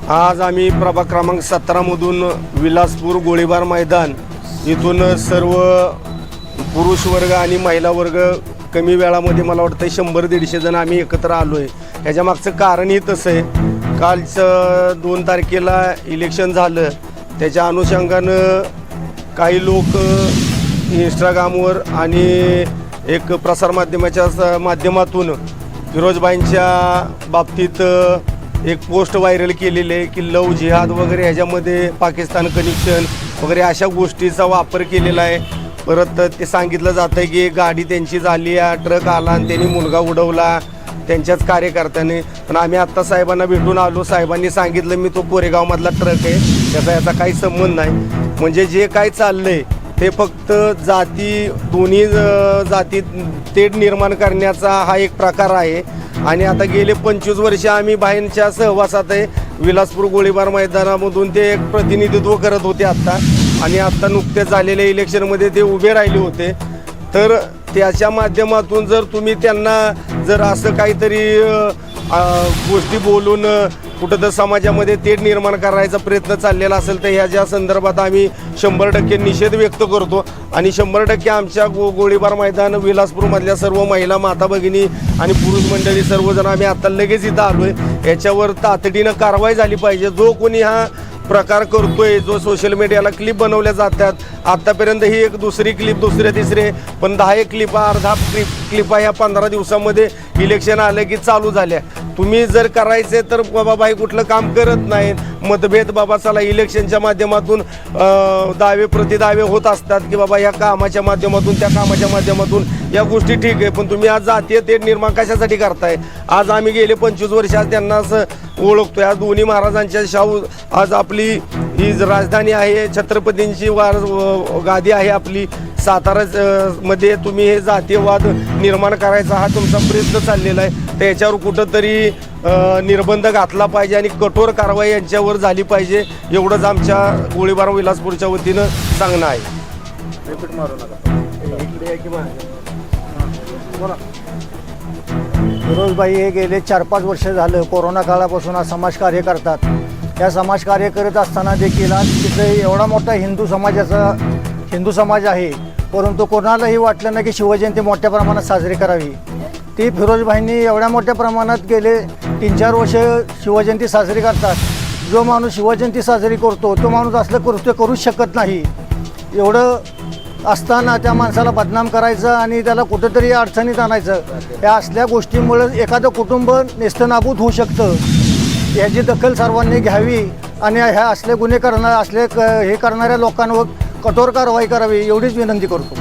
आज आम्ही प्रभाग क्रमांक 17 मधून विलासपूर गोळीबार मैदान इथून सर्व पुरुष वर्ग आणि महिला वर्ग कमी वेळामध्ये मला वाटतं 100-150 जण आम्ही एकत्र आलो आहे. ह्याच्या मागचं कारणही तसं आहे. कालचं 2 तारखेला इलेक्शन झालं, त्याच्या अनुषंगानं काही लोक इंस्टाग्रामवर आणि एक प्रसारमाध्यमाच्या माध्यमातून फिरोजबाईंच्या बाबतीत एक पोस्ट व्हायरल केलेली आहे की लव जिहाद वगैरे ह्याच्यामध्ये पाकिस्तान कनेक्शन वगैरे अशा गोष्टीचा वापर केलेला आहे. परत ते सांगितलं जातं आहे की गाडी त्यांची झाली, ट्रक आला आणि त्यांनी मुलगा उडवला त्यांच्याच कार्यकर्त्याने. पण आम्ही आत्ता साहेबांना भेटून आलो, साहेबांनी सांगितलं मी तो कोरेगावमधला ट्रक आहे, त्याचा याचा काही संबंध नाही. म्हणजे जे काय चाललं आहे ते फक्त जाती, दोन्ही जाती तेढ निर्माण करण्याचा हा एक प्रकार आहे. आणि आता गेले 25 वर्ष आम्ही बाहेरच्या सहवासात आहे. विलासपूर गोळीबार मैदानामधून ते एक प्रतिनिधित्व करत होते आत्ता, आणि आत्ता नुकतेच झालेल्या इलेक्शनमध्ये ते उभे राहिले होते. तर त्याच्या माध्यमातून जर तुम्ही त्यांना जर असं काहीतरी गोष्टी बोलून कुठं तर समाजामध्ये तेढ निर्माण करायचा प्रयत्न चाललेला असेल तर ह्याच्या संदर्भात आम्ही 100% निषेध व्यक्त करतो. आणि 100% आमच्या गोळीबार मैदान विलासपूरमधल्या सर्व महिला, माता भगिनी आणि पुरुष मंडळी सर्वजण आम्ही आता लगेच इथं आलो आहे. याच्यावर तातडीनं कारवाई झाली पाहिजे. जो कोणी हा प्रकार करतोय, जो सोशल मीडियाला क्लिप बनवल्या जातात, आत्तापर्यंत ही एक दुसरी क्लिप, दुसरे तिसरे, पण 10 क्लिपा, अर्धा क्लिपा ह्या 15 दिवसामध्ये इलेक्शन आलं की चालू झाल्या. तुम्ही जर करायचे तर बाबा हे कुठलं काम करत नाहीत. मतभेद बाबा चला इलेक्शनच्या माध्यमातून दावे प्रतिदावे होत असतात की बाबा या कामाच्या माध्यमातून, त्या कामाच्या माध्यमातून या गोष्टी ठीक आहे, पण तुम्ही आज जातीय तेढ निर्माण कशासाठी करताय? आज आम्ही गेले 25 वर्ष आज त्यांना असं ओळखतोय. आज दोन्ही महाराजांच्या शाहू, आज आपली ही राजधानी आहे, छत्रपतींची गादी आहे आपली सातारा मध्ये. तुम्ही हे जातीयवाद निर्माण करायचा हा तुमचा प्रयत्न चाललेला आहे. तर याच्यावर कुठंतरी निर्बंध घातला पाहिजे आणि कठोर कारवाई यांच्यावर झाली पाहिजे, एवढंच आमच्या गोळीबार विलासपूरच्या वतीनं सांगणं आहे. रिपीट मारू नका. फिरोजबाई हे गेले 4-5 वर्ष झालं कोरोना काळापासून आज समाजकार्य करतात. या समाजकार्य करत असताना देखील आज तिथे एवढा मोठा हिंदू समाज आहे, परंतु कोणालाही वाटलं नाही की शिवजयंती मोठ्या प्रमाणात साजरी करावी. ती फिरोजबाईंनी एवढ्या मोठ्या प्रमाणात गेले 3-4 वर्ष शिवजयंती साजरी करतात. जो माणूस शिवजयंती साजरी करतो तो माणूस असलं कृत्य करूच शकत नाही. एवढं असताना त्या माणसाला बदनाम करायचं आणि त्याला कुठंतरी अडचणीत आणायचं, या असल्या गोष्टीमुळे एखादं कुटुंब नेस्तनाबूत होऊ शकतं. याची दखल सर्वांनी घ्यावी आणि ह्या असले गुन्हे हे करणाऱ्या लोकांवर कठोर कारवाई करावी एवढीच विनंती करतो.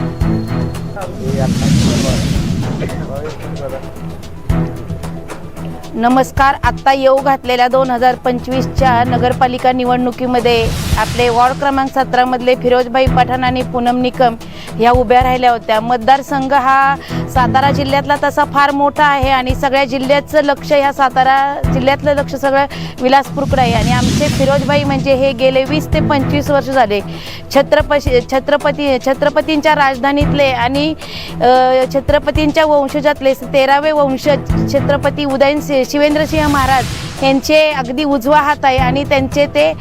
नमस्कार. आत्ता येऊ घातलेल्या 2025च्या नगरपालिका निवडणुकीमध्ये आपले वॉर्ड क्रमांक 17 मधले फिरोजबाई पठाण आणि पूनम निकम ह्या उभ्या राहिल्या होत्या. मतदारसंघ हा सातारा जिल्ह्यातला तसा फार मोठा आहे आणि सगळ्या जिल्ह्याचं लक्ष, ह्या सातारा जिल्ह्यातलं लक्ष सगळं विलासपूरकडे आहे. आणि आमचे फिरोजबाई म्हणजे हे गेले 20 ते 25 वर्ष झाले छत्रपतींच्या राजधानीतले आणि छत्रपतींच्या वंशजातले 13वे वंशज छत्रपती उदयनसिंह शिवेंद्रसिंह महाराज यांचे अगदी उजवा हात आहे आणि त्यांचे ते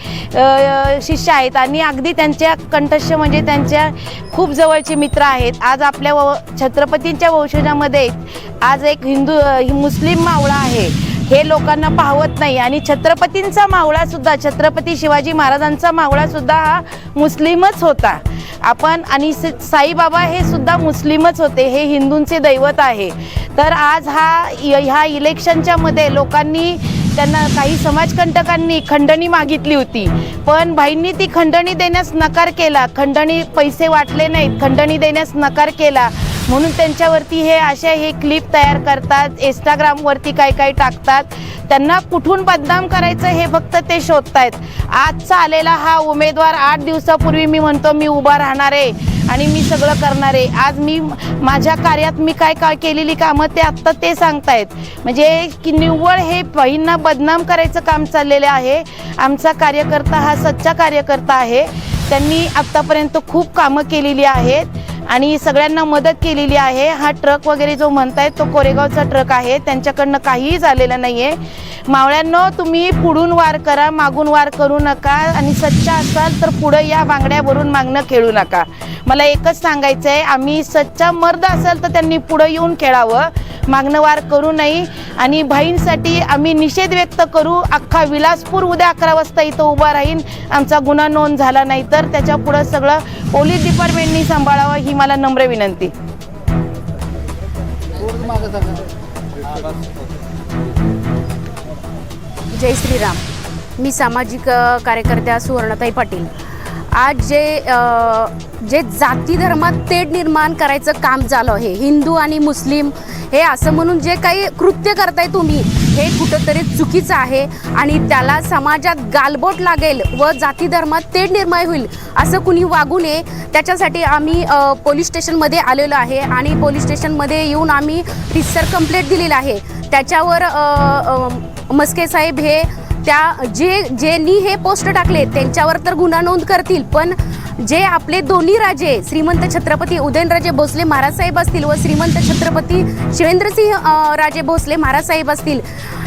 शिष्य आहेत आणि अगदी त्यांच्या कंठस्थ म्हणजे त्यांच्या खूप जवळचे मित्र आहेत. आज आपल्या छत्रपतींच्या वंशजामध्ये आज एक मुस्लिम मावळा आहे, हे लोकांना पाहवत नाही. आणि छत्रपतींचा मावळासुद्धा, छत्रपती शिवाजी महाराजांचा मावळासुद्धा हा मुस्लिमच होता. आणि साईबाबा हे सुद्धा मुस्लिमच होते, हे हिंदूंचे दैवत आहे. तर आज ह्या इलेक्शनच्या मध्ये लोकांनी, त्यांना काही समाजकंटकांनी खंडणी मागितली होती, पण भाईंनी ती खंडणी देण्यास नकार केला. खंडणी पैसे वाटले नाहीत, खंडणी देण्यास नकार केला. म्हणून त्यांच्यावरती हे क्लिप तयार करतात, इंस्टाग्रामवरती काय टाकतात. त्यांना कुठून बदनाम करायचं हे फक्त ते शोधतायत. आजचा आलेला हा उमेदवार 8 दिवसापूर्वी मी म्हणतो मी उभा राहणार आहे आणि मी सगळं करणार आहे. आज मी माझ्या कार्यात मी काय केलेली कामं ते आत्ता ते सांगतायत. म्हणजे की निव्वळ हे बहींना बदनाम करायचं काम चाललेलं आहे. आमचा कार्यकर्ता हा सच्चा कार्यकर्ता आहे. त्यांनी आत्तापर्यंत खूप कामं केलेली आहेत आणि सगळ्यांना मदत केलेली आहे. हा ट्रक वगैरे जो म्हणताय तो कोरेगावचा ट्रक आहे, त्यांच्याकडनं काहीही झालेलं नाही आहे. मावळ्यांनो, तुम्ही पुढून वार करा, मागून वार करू नका आणि सच्चा असाल तर पुढं या बांगड्यावरून मागणं खेळू नका. मला एकच सांगायचं आहे, आम्ही सच्चा मर्द असेल तर त्यांनी पुढं येऊन खेळावं, मागणं वार करू नये. आणि भाईंसाठी आम्ही निषेध व्यक्त करू. अख्खा विलासपूर उद्या 11 वाजता इथं उभा राहीन. आमचा गुन्हा नोंद झाला नाही तर त्याच्या पुढं सगळं पोलीस डिपार्टमेंटनी सांभाळावं ही मला नम्र विनंती. जय श्रीराम. मी सामाजिक कार्यकर्त्या सुवर्णताई पाटील. आज जे जाती धर्मात तेढ निर्माण करायचं काम झालं आहे, हिंदू आणि मुस्लिम हे असं म्हणून जे काही कृत्य करताय तुम्ही, हे कुठंतरी चुकीचं आहे आणि त्याला समाजात गालबोट लागेल व जाती धर्मात तेढ निर्माण होईल असं कुणी वागू नये. त्याच्यासाठी आम्ही पोलीस स्टेशनमध्ये आलेलो आहे आणि पोलीस स्टेशनमध्ये येऊन आम्ही रितसर कंप्लेंट दिलेली आहे. त्याच्यावर मस्के साहेब हे ज्यांनी हे पोस्ट टाकले त्यांच्यावर तर गुन्हा नोंद करतील, पण जे आपले दोन्ही राजे श्रीमंत छत्रपती उदयनराजे भोसले महाराज साहेब असतील व श्रीमंत छत्रपती शिवेंद्रसिंह राजे भोसले महाराज साहेब असतील,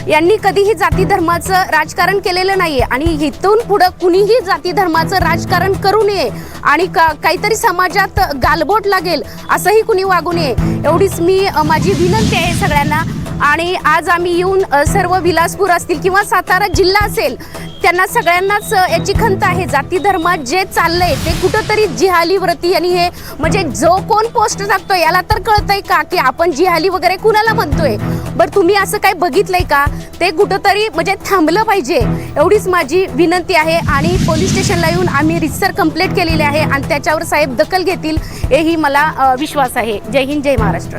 यांनी कधीही जाती धर्माचं राजकारण केलेलं नाही आहे आणि इथून पुढं कुणीही जाती धर्माचं राजकारण करू नये आणि काहीतरी समाजात गालबोट लागेल असंही कुणी वागू नये, एवढीच माझी विनंती आहे सगळ्यांना. आणि आज आम्ही येऊन सर्व विलासपूर असतील किंवा सातारा जिल्हा असेल त्यांना सगळ्यांनाच याची खंत आहे. जाती धर्मात जे चाललंय ते कुठंतरी जिहाली व्रती आणि हे म्हणजे जो कोण पोस्ट टाकतोय याला तर कळतंय का की आपण जिहाली वगैरे कुणाला म्हणतोय. बरं, तुम्ही असं काही बघितलंय का? ते कुठंतरी म्हणजे थांबलं पाहिजे, एवढीच माझी विनंती आहे. आणि पोलीस स्टेशनला येऊन आम्ही रितसर कंप्लेंट केलेली आहे आणि त्याच्यावर साहेब दखल घेतील हेही मला विश्वास आहे. जय हिंद, जय महाराष्ट्र.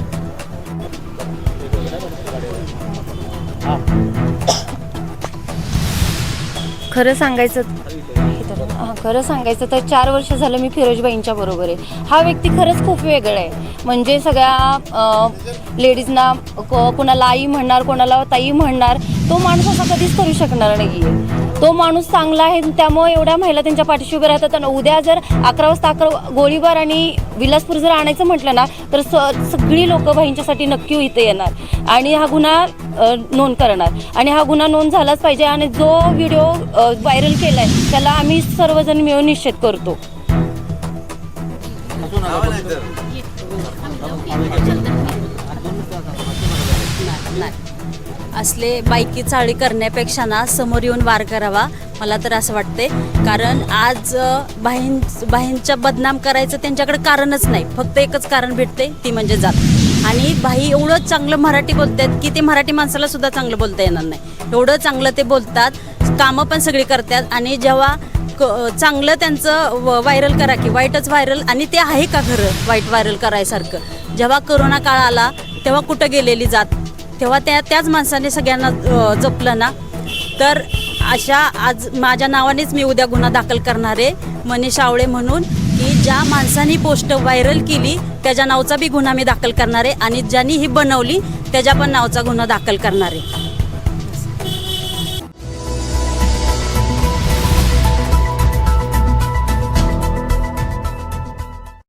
खरं सांगायचं तर 4 वर्ष झालं मी फिरोजबाईंच्या बरोबर आहे. हा व्यक्ती खरंच खूप वेगळा आहे. म्हणजे सगळ्या लेडीजना कोणाला आई म्हणणार, कोणाला ताई म्हणणार, तो माणूस असा कधीच करू शकणार नाही आहे. तो माणूस चांगला आहे, त्यामुळे एवढ्या महिला त्यांच्या पाठीशी उभे राहतात. आणि उद्या जर 11 वाजता गोळीबार आणि विलासपूर जर आणायचं म्हटलं ना तर सगळी लोक भाईंच्यासाठी नक्की इथे येणार आणि हा गुन्हा नोंद करणार आणि हा गुन्हा नोंद झालाच पाहिजे. आणि जो व्हिडिओ व्हायरल केलाय त्याला आम्ही सर्वजण मिळून निषेध करतो. असले बायकी चाळी करण्यापेक्षा ना समोर येऊन वार करावा, मला तर असं वाटते. कारण आज बाईंच्या बदनाम करायचं त्यांच्याकडे कारणच नाही, फक्त एकच कारण भेटते, ती म्हणजे जात. आणि बाई एवढं चांगलं मराठी बोलतात की ते मराठी माणसाला सुद्धा चांगलं बोलता येणार नाही, एवढं चांगलं ते बोलतात, कामं पण सगळी करतात. आणि जेव्हा चांगलं त्यांचं व्हायरल करा की वाईटच व्हायरल, आणि ते आहे का खरं वाईट व्हायरल करायसारखं? जेव्हा कोरोना काळ आला तेव्हा कुठं गेलेली जात, तेव्हा त्याच माणसाने सगळ्यांना जपलं ना. तर अशा आज माझ्या नावानेच मी उद्या गुन्हा दाखल करणार आहे, मनीष आवळे म्हणून, की ज्या माणसाने पोस्ट व्हायरल केली त्याच्या नावाचा बी गुन्हा मी दाखल करणार आहे आणि ज्यांनी ही बनवली त्याच्या पण नावाचा गुन्हा दाखल करणार आहे.